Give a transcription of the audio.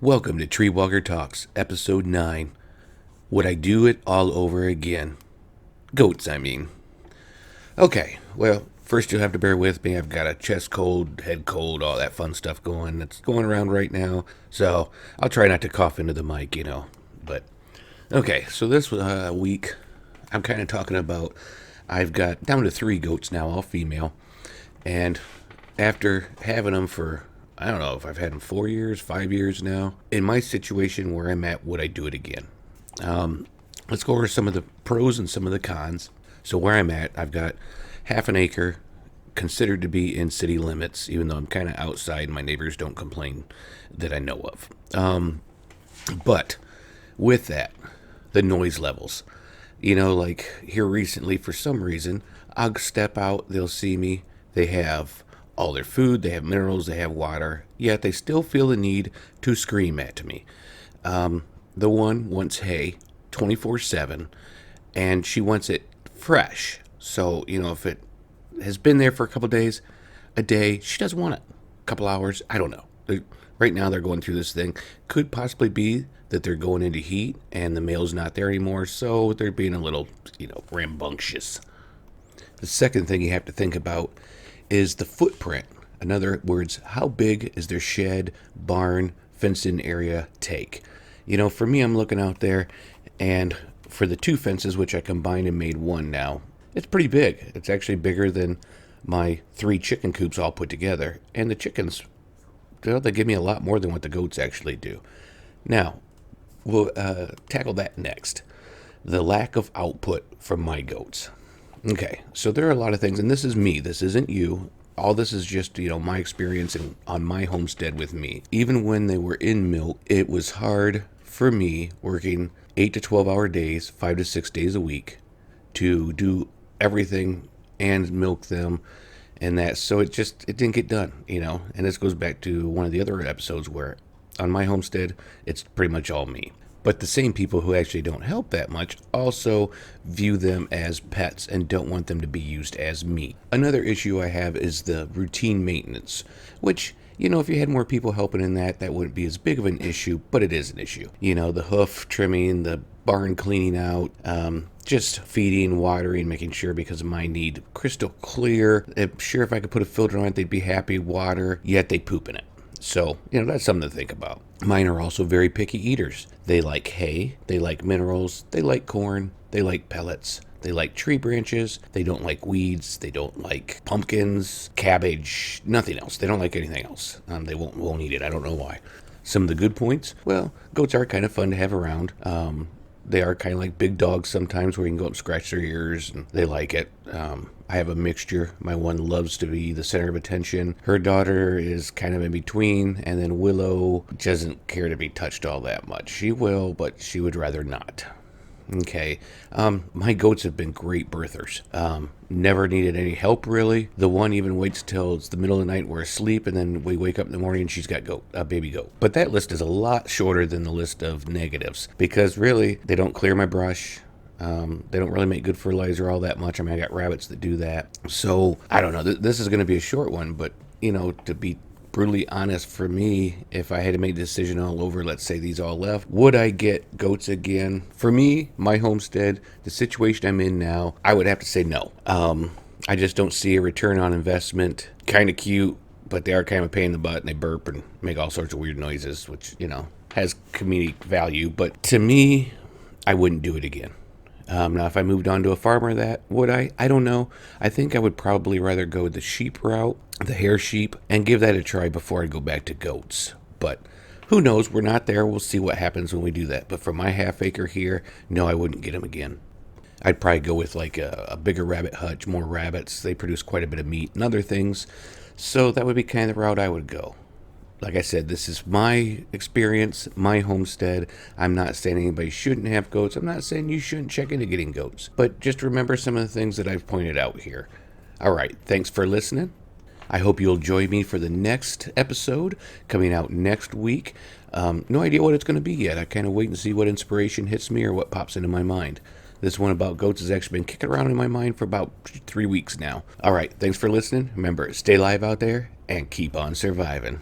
Welcome to TreeWalker Talks, Episode 9. Would I do it all over again? Goats, I mean. Okay, well, first you'll have to bear with me. I've got a chest cold, head cold, all that fun stuff going. That's going around right now. So I'll try not to cough into the mic, But, okay, so this week, I'm kind of talking about, I've got down to 3 goats now, all female. And after having them for, I don't know if I've had them 4 years, 5 years now. In my situation where I'm at, would I do it again? Let's go over some of the pros and some of the cons. So where I'm at, I've got half an acre, considered to be in city limits, even though I'm kind of outside. My neighbors don't complain that I know of. But with that, the noise levels. Like here recently, for some reason, I'll step out, they'll see me, they have all their food, they have minerals, they have water, yet they still feel the need to scream at me. The one wants hay 24/7, and she wants it fresh. So, if it has been there for a couple days, a day, she doesn't want it. A couple hours, I don't know. Right now they're going through this thing. Could possibly be that they're going into heat and the male's not there anymore, so they're being a little, rambunctious. The second thing you have to think about is the footprint. In other words, how big is their shed, barn, fenced-in area take? For me, I'm looking out there, and for the 2 fences, which I combined and made 1 now, it's pretty big. It's actually bigger than my 3 chicken coops all put together. And the chickens, they give me a lot more than what the goats actually do. Now, we'll tackle that next. The lack of output from my goats. Okay, so there are a lot of things, and this is me. This isn't you. All this is just, my experience on my homestead with me. Even when they were in milk, it was hard for me working 8 to 12-hour days, 5 to 6 days a week, to do everything and milk them and that. So it didn't get done, And this goes back to one of the other episodes where on my homestead, it's pretty much all me. But the same people who actually don't help that much also view them as pets and don't want them to be used as meat. Another issue I have is the routine maintenance, which, if you had more people helping in that wouldn't be as big of an issue, but it is an issue. The hoof trimming, the barn cleaning out, just feeding, watering, making sure, because mine need crystal clear. I'm sure if I could put a filter on it, they'd be happy, water, yet they poop in it. So, that's something to think about. Mine are also very picky eaters. They like hay, they like minerals, they like corn, they like pellets, they like tree branches, they don't like weeds, they don't like pumpkins, cabbage, nothing else. They don't like anything else. They won't eat it. I don't know why. Some of the good points, well, goats are kind of fun to have around. They are kind of like big dogs sometimes, where you can go up and scratch their ears, and they like it. I have a mixture. My one loves to be the center of attention. Her daughter is kind of in between, and then Willow doesn't care to be touched all that much. She will, but she would rather not. Okay. My goats have been great birthers. Never needed any help, really. The one even waits till it's the middle of the night, we're asleep, and then we wake up in the morning and she's got a baby goat. But that list is a lot shorter than the list of negatives, because really, they don't clear my brush. They don't really make good fertilizer all that much. I mean, I got rabbits that do that. So, I don't know. This is going to be a short one, but, to be brutally honest, for me, if I had to make a decision all over, let's say these all left, would I get goats again? For me, my homestead, the situation I'm in now, I would have to say no. I just don't see a return on investment. Kind of cute, but they are kind of a pain in the butt, and they burp and make all sorts of weird noises, which, has comedic value. But to me, I wouldn't do it again. Now, if I moved on to a farmer, would I? I don't know. I think I would probably rather go the sheep route, the hair sheep, and give that a try before I go back to goats. But who knows? We're not there. We'll see what happens when we do that. But for my half acre here, no, I wouldn't get them again. I'd probably go with like a bigger rabbit hutch, more rabbits. They produce quite a bit of meat and other things. So that would be kind of the route I would go. Like I said, this is my experience, my homestead. I'm not saying anybody shouldn't have goats. I'm not saying you shouldn't check into getting goats. But just remember some of the things that I've pointed out here. All right, thanks for listening. I hope you'll join me for the next episode coming out next week. No idea what it's going to be yet. I kind of wait and see what inspiration hits me or what pops into my mind. This one about goats has actually been kicking around in my mind for about 3 weeks now. All right, thanks for listening. Remember, stay live out there and keep on surviving.